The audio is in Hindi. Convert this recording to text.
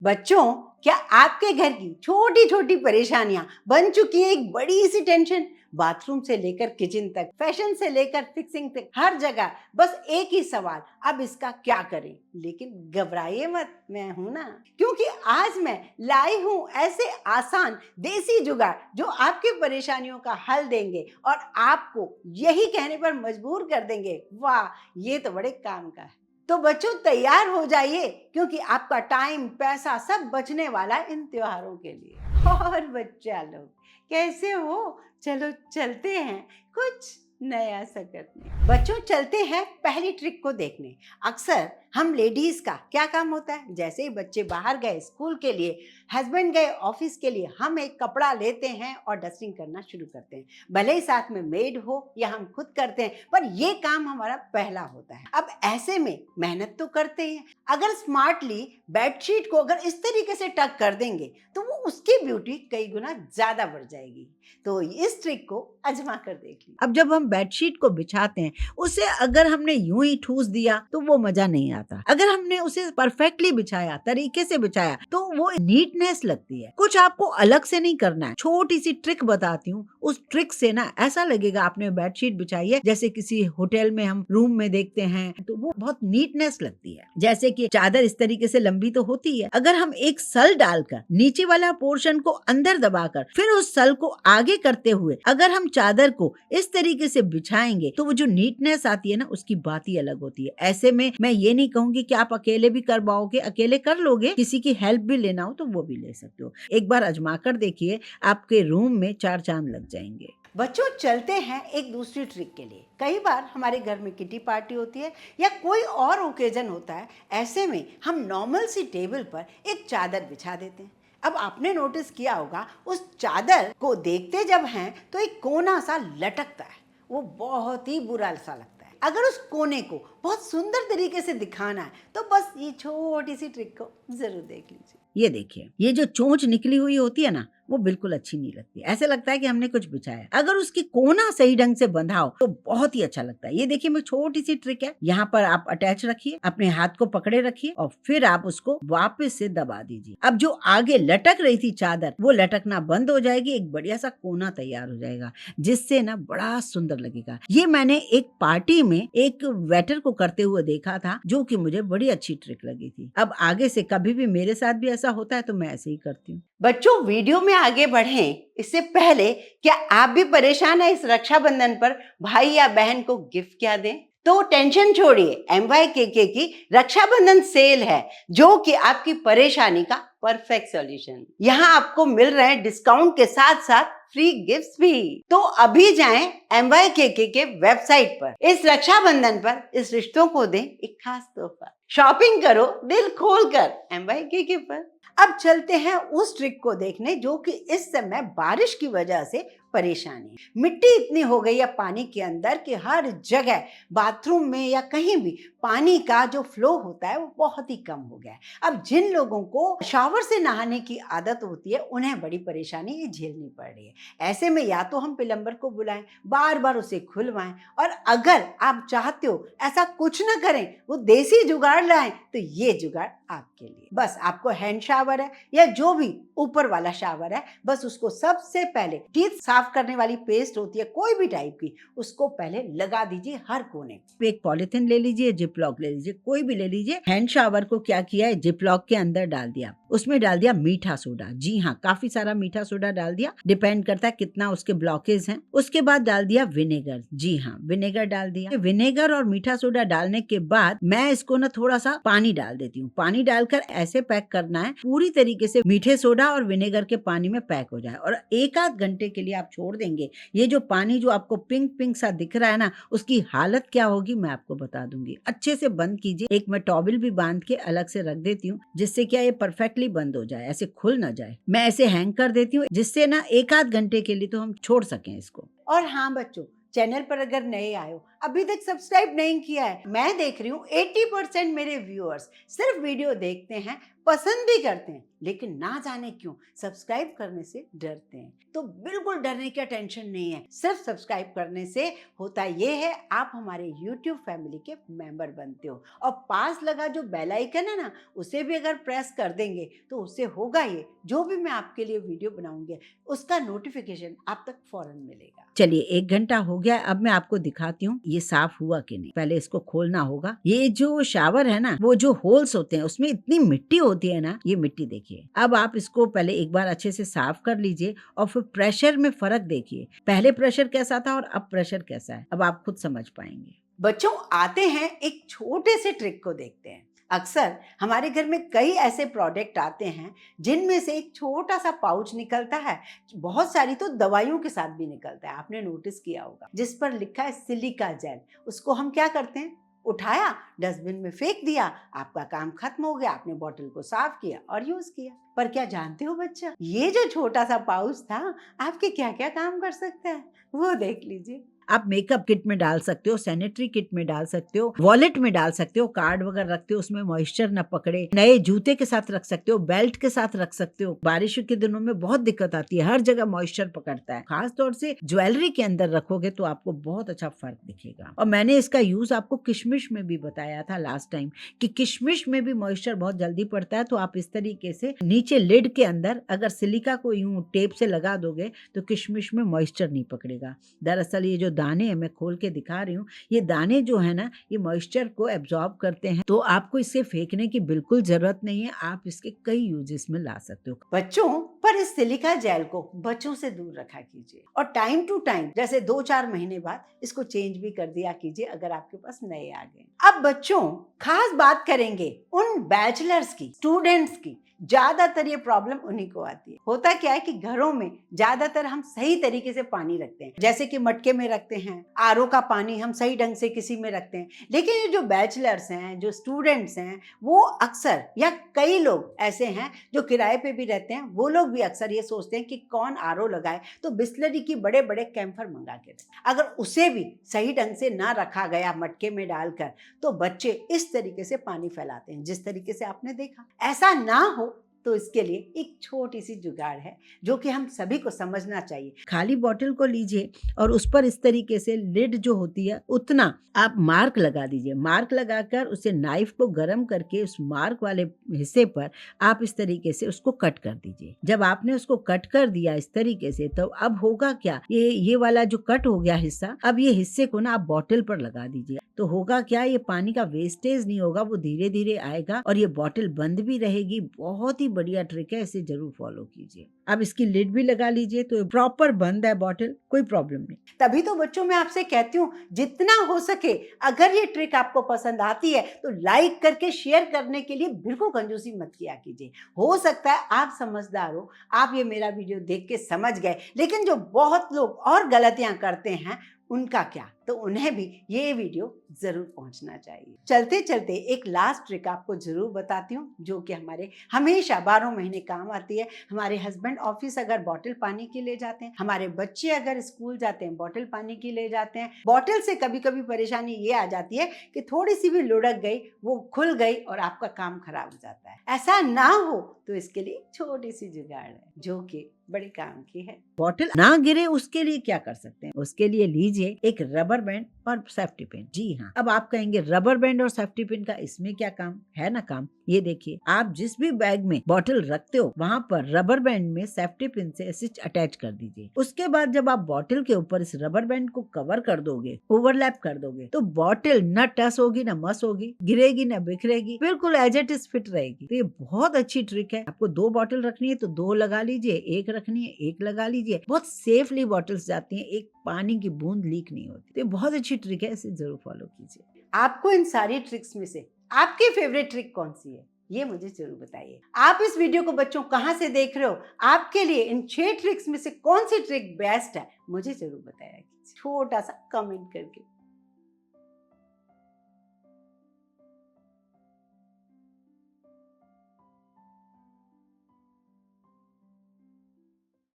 बच्चों, क्या आपके घर की छोटी छोटी परेशानियां बन चुकी है एक बड़ी सी टेंशन? बाथरूम से लेकर किचन तक, फैशन से लेकर फिक्सिंग तक, हर जगह बस एक ही सवाल, अब इसका क्या करें? लेकिन घबराइए मत, मैं हूं ना। क्योंकि आज मैं लाई हूं ऐसे आसान देसी जुगाड़ जो आपकी परेशानियों का हल देंगे और आपको यही कहने पर मजबूर कर देंगे, वाह, ये तो बड़े काम का है। तो बच्चों, तैयार हो जाइए, क्योंकि आपका टाइम, पैसा सब बचने वाला है इन त्योहारों के लिए। और बच्चा लोग, कैसे हो? चलो चलते हैं कुछ नया सा करने। बच्चों, चलते हैं पहली ट्रिक को देखने। अक्सर हम लेडीज का क्या काम होता है, जैसे ही बच्चे बाहर गए स्कूल के लिए, हस्बैंड गए ऑफिस के लिए, हम एक कपड़ा लेते हैं और डस्टिंग करना शुरू करते हैं। भले ही साथ में मेड हो या हम खुद करते हैं, पर ये काम हमारा पहला होता है। अब ऐसे में मेहनत तो करते हैं, अगर स्मार्टली बेडशीट को अगर इस तरीके से टक कर देंगे तो वो उसकी ब्यूटी कई गुना ज्यादा बढ़ जाएगी। तो इस ट्रिक को आजमा कर देख लीजिए। अब जब हम बेडशीट को बिछाते हैं, उसे अगर हमने यूं ही ठूस दिया तो वो मजा नहीं आता। अगर हमने उसे परफेक्टली बिछाया, तरीके से बिछाया, तो वो नीटनेस लगती है। कुछ आपको अलग से नहीं करना है, छोटी सी ट्रिक बताती हूँ। उस ट्रिक से ना ऐसा लगेगा आपने बेडशीट बिछाई है जैसे किसी होटल में हम रूम में देखते हैं, तो वो बहुत नीटनेस लगती है। जैसे कि चादर इस तरीके से लंबी तो होती है, अगर हम एक सल डालकर नीचे वाला पोर्शन को अंदर दबाकर फिर उस सल को आगे करते हुए अगर हम चादर को इस तरीके से बिछाएंगे तो वो जो नीटनेस आती है ना, उसकी बात ही अलग होती है। ऐसे में मैं ये नहीं कहूंगी कि आप अकेले भी कर पाओगे, अकेले कर लोगे, किसी की हेल्प भी लेना हो तो वो भी ले सकते हो। एक बार आजमा कर देखिए, आपके रूम में 4 चांद लग जाएंगे। बच्चों, चलते हैं एक दूसरी ट्रिक के लिए। कई बार हमारे घर में किटी पार्टी होती है या कोई और ओकेजन होता है, ऐसे में हम नॉर्मल सी टेबल पर एक चादर बिछा देते हैं। अब आपने नोटिस किया होगा, उस चादर को देखते जब हैं तो एक कोना सा लटकता है, वो बहुत ही बुरा सा लगता है। अगर उस कोने को बहुत सुंदर तरीके से दिखाना है तो बस ये छोटी सी ट्रिक को जरूर देख लीजिए। ये देखिए, ये जो चोंच निकली हुई होती है ना, वो बिल्कुल अच्छी नहीं लगती। ऐसे लगता है कि हमने कुछ बिछाया। अगर उसकी कोना सही ढंग से बंधा हो तो बहुत ही अच्छा लगता है। ये देखिए, मैं छोटी सी ट्रिक है, यहाँ पर आप अटैच रखिए, अपने हाथ को पकड़े रखिए और फिर आप उसको वापस से दबा दीजिए। अब जो आगे लटक रही थी चादर, वो लटकना बंद हो जाएगी, एक बढ़िया सा कोना तैयार हो जाएगा, जिससे ना बड़ा सुंदर लगेगा। ये मैंने एक पार्टी में एक वेटर को करते हुए देखा था, जो कि मुझे बड़ी अच्छी ट्रिक लगी थी। अब आगे से कभी भी मेरे साथ भी ऐसा होता है तो मैं ऐसे ही करती हूँ। बच्चों, वीडियो में आगे बढ़ें इससे पहले, क्या आप भी परेशान है इस रक्षाबंधन पर भाई या बहन को गिफ्ट क्या दें? तो टेंशन छोड़िए, MYKK की रक्षाबंधन सेल है जो कि आपकी परेशानी का परफेक्ट सॉल्यूशन। यहाँ आपको मिल रहे हैं डिस्काउंट के साथ साथ फ्री गिफ्ट्स भी। तो अभी जाएं MYKK के वेबसाइट पर, इस रक्षाबंधन पर इस रिश्तों को दें एक खास तोहफा। शॉपिंग करो दिल खोलकर MYKK पर। अब चलते हैं उस ट्रिक को देखने जो कि इस समय बारिश की वजह से परेशानी। मिट्टी इतनी हो गई है पानी के अंदर कि हर जगह, बाथरूम में या कहीं भी, पानी का जो फ्लो होता है वो बहुत ही कम हो गया है। अब जिन लोगों को शावर से नहाने की आदत होती है उन्हें बड़ी परेशानी ये झेलनी पड़ रही है। ऐसे में या तो हम प्लम्बर को बुलाएं, बार बार उसे खुलवाएं, और अगर आप चाहते हो ऐसा कुछ ना करें, वो देसी जुगाड़ लाएं, तो ये जुगाड़ आपके लिए। बस आपको हैंड शावर है या जो भी ऊपर वाला शावर है, बस उसको सबसे पहले टीथ साफ करने वाली पेस्ट होती है कोई भी टाइप की, उसको पहले लगा दीजिए हर कोने। एक पॉलिथीन ले लीजिए, जिपलॉक ले लीजिए, कोई भी ले लीजिए। हैंड शावर को क्या किया है, जिपलॉक के अंदर डाल दिया, उसमें डाल दिया मीठा सोडा। जी हाँ, काफी सारा मीठा सोडा डाल दिया, डिपेंड करता है कितना उसके ब्लॉकेज हैं। उसके बाद डाल दिया विनेगर। जी हाँ, विनेगर डाल दिया। विनेगर और मीठा सोडा डालने के बाद मैं इसको ना थोड़ा सा पानी डाल देती हूँ। पानी डालकर ऐसे पैक करना है पूरी तरीके से मीठे सोडा और विनेगर के पानी में पैक हो जाए, और 1 आध घंटे के लिए आप छोड़ देंगे। ये जो पानी जो आपको पिंक पिंक सा दिख रहा है ना, उसकी हालत क्या होगी मैं आपको बता दूंगी। अच्छे से बंद कीजिए। एक मैं टॉवल भी बांध के अलग से रख देती हूँ, जिससे क्या ये परफेक्टली बंद हो जाए, ऐसे खुल ना जाए। मैं ऐसे हैंग कर देती हूँ, जिससे ना 1 आध घंटे के लिए तो हम छोड़ सकें इसको। और हाँ बच्चों, चैनल पर अगर नए आए हो, अभी तक सब्सक्राइब नहीं किया है, मैं देख रही हूँ 80% मेरे व्यूअर्स सिर्फ वीडियो देखते हैं पसंद भी करते हैं, लेकिन ना जाने क्यों सब्सक्राइब करने से डरते हैं। तो बिल्कुल डरने की टेंशन नहीं है। सिर्फ सब्सक्राइब करने से होता ये है, आप हमारे YouTube फैमिली के मेंबर बनते हो, और पास लगा जो बेल आइकन है ना, उसे भी अगर प्रेस कर देंगे तो उससे होगा ये, जो भी मैं आपके लिए वीडियो बनाऊंगी उसका नोटिफिकेशन आप तक फौरन मिलेगा। चलिए 1 घंटा हो गया, अब मैं आपको दिखाती हूँ ये साफ हुआ कि नहीं। पहले इसको खोलना होगा। ये जो शावर है ना, वो जो होल्स होते हैं उसमें इतनी मिट्टी होती है ना, ये मिट्टी देखिए। अब आप इसको पहले एक बार अच्छे से साफ कर लीजिए और फिर प्रेशर में फर्क देखिए। पहले प्रेशर कैसा था और अब प्रेशर कैसा है, अब आप खुद समझ पाएंगे। बच्चों आते हैं, एक छोटे से ट्रिक को देखते हैं। अक्सर हमारे घर में कई ऐसे प्रोडक्ट आते हैं जिनमें से एक छोटा सा पाउच निकलता है, बहुत सारी तो दवाइयों के साथ भी निकलता है, आपने नोटिस किया होगा, जिस पर लिखा है सिलिका जेल। उसको हम क्या करते हैं, उठाया, डस्टबिन में फेंक दिया, आपका काम खत्म हो गया, आपने बॉटल को साफ किया और यूज किया। पर क्या जानते हो बच्चा, ये जो छोटा सा पाउच था आपके क्या क्या काम कर सकता है, वो देख लीजिए। आप मेकअप किट में डाल सकते हो, सैनिटरी किट में डाल सकते हो, वॉलेट में डाल सकते हो, कार्ड वगैरह रखते हो उसमें मॉइस्चर न पकड़े, नए जूते के साथ रख सकते हो, बेल्ट के साथ रख सकते हो। बारिश के दिनों में बहुत दिक्कत आती है, हर जगह मॉइस्चर पकड़ता है, खास तौर से ज्वेलरी के अंदर रखोगे तो आपको बहुत अच्छा फर्क दिखेगा। और मैंने इसका यूज आपको किशमिश में भी बताया था लास्ट टाइम कि किशमिश में भी मॉइस्चर बहुत जल्दी पड़ता है। तो आप इस तरीके से नीचे लिड के अंदर अगर सिलिका को यूं टेप से लगा दोगे तो किशमिश में मॉइस्चर नहीं पकड़ेगा। दरअसल ये जो दाने हैं, मैं खोल के दिखा रही हूँ, ये दाने जो है ना, ये मॉइस्चर को एब्जॉर्ब करते हैं। तो आपको इसे फेंकने की बिल्कुल जरूरत नहीं है, आप इसके कई यूजेस में ला सकते हो। बच्चों पर इस सिलिका जेल को बच्चों से दूर रखा कीजिए, और टाइम टू टाइम जैसे 2-4 महीने बाद इसको चेंज भी कर दिया कीजिए अगर आपके पास नए आ गए। अब बच्चों खास बात करेंगे उन बैचलर्स की, स्टूडेंट्स की। ज्यादातर ये प्रॉब्लम उन्हीं को आती है। होता क्या है कि घरों में ज्यादातर हम सही तरीके से पानी रखते हैं, जैसे कि मटके में रखते हैं, आरओ का पानी हम सही ढंग से किसी में रखते हैं, लेकिन ये जो बैचलर्स हैं, जो स्टूडेंट्स हैं, वो अक्सर, या कई लोग ऐसे हैं जो किराए पे भी रहते हैं, वो लोग भी अक्सर ये सोचते हैं कि कौन आरओ लगाए, तो बिस्लरी की बड़े बड़े कैंपर मंगा के रखें। अगर उसे भी सही ढंग से ना रखा गया मटके में डालकर, तो बच्चे इस तरीके से पानी फैलाते हैं जिस तरीके से आपने देखा। ऐसा ना हो तो इसके लिए एक छोटी सी जुगाड़ है जो कि हम सभी को समझना चाहिए। खाली बोतल को लीजिए और उस पर इस तरीके से लिड जो होती है उतना आप मार्क लगा दीजिए। मार्क लगाकर उसे नाइफ को गर्म करके उस मार्क वाले हिस्से पर आप इस तरीके से उसको कट कर दीजिए। जब आपने उसको कट कर दिया इस तरीके से, तो अब होगा क्या, ये वाला जो कट हो गया हिस्सा, अब ये हिस्से को ना आप बोतल पर लगा दीजिए। तो होगा क्या, ये पानी का वेस्टेज नहीं होगा, वो धीरे धीरे आएगा और ये बोतल बंद भी रहेगी। बहुत ही बढ़िया ट्रिक है, इसे जरूर फॉलो कीजिए। अब इसकी लिड भी लगा लीजिए तो प्रॉपर बंद है बोतल, कोई प्रॉब्लम नहीं। तभी तो बच्चों मैं आपसे कहती हूँ, जितना हो सके अगर ये ट्रिक आपको पसंद आती है तो लाइक करके शेयर करने के लिए बिल्कुल कंजूसी मत किया कीजिए। हो सकता है आप समझदार हो, आप ये मेरा वीडियो देख के समझ गए, लेकिन जो बहुत लोग और गलतियां करते हैं उनका क्या, तो उन्हें भी ये वीडियो जरूर पहुंचना चाहिए। चलते चलते एक लास्ट ट्रिक आपको जरूर बताती हूँ जो कि हमारे हमेशा 12 महीने काम आती है। हमारे हस्बैंड ऑफिस अगर बॉटल पानी की ले जाते हैं, हमारे बच्चे अगर स्कूल जाते हैं बॉटल पानी की ले जाते हैं, बॉटल से कभी कभी परेशानी ये आ जाती है कि थोड़ी सी भी लुढ़क गई, वो खुल गई और आपका काम खराब हो जाता है। ऐसा ना हो तो इसके लिए छोटी सी जुगाड़ है जो कि बड़े काम की है। बॉटल ना गिरे उसके लिए क्या कर सकते हैं, उसके लिए लीजिए एक रबर बैंड और सेफ्टी पिन। जी हाँ, अब आप कहेंगे रबर बैंड और सेफ्टी पिन का इसमें क्या काम है। ना काम, ये देखिए, आप जिस भी बैग में बॉटल रखते हो वहाँ पर रबर बैंड में सेफ्टी पिन से स्टिच अटैच कर दीजिए। उसके बाद जब आप बॉटल के ऊपर इस रबर बैंड को कवर कर दोगे, ओवरलैप कर दोगे, तो बॉटल न टस होगी, न मस होगी, गिरेगी न बिखरेगी, बिल्कुल एज इट इज फिट रहेगी। तो ये बहुत अच्छी ट्रिक है। आपको 2 बॉटल रखनी है तो 2 लगा लीजिए, एक रखनी है 1 लगा लीजिए। बहुत सेफली बॉटल्स जाती हैं, एक पानी की बूंद लीक नहीं होती। तो ये बहुत अच्छी ट्रिक है, इसे जरूर फॉलो कीजिए। आपको इन सारी ट्रिक्स में से आपकी फेवरेट ट्रिक कौन सी है, ये मुझे जरूर बताइए। आप इस वीडियो को बच्चों कहाँ से देख रहे हो, आपके लिए इन 6 ट्रिक्स में से कौन सी ट्रिक बेस्ट है, मुझे जरूर बताया कीजिए छोटा सा कमेंट करके।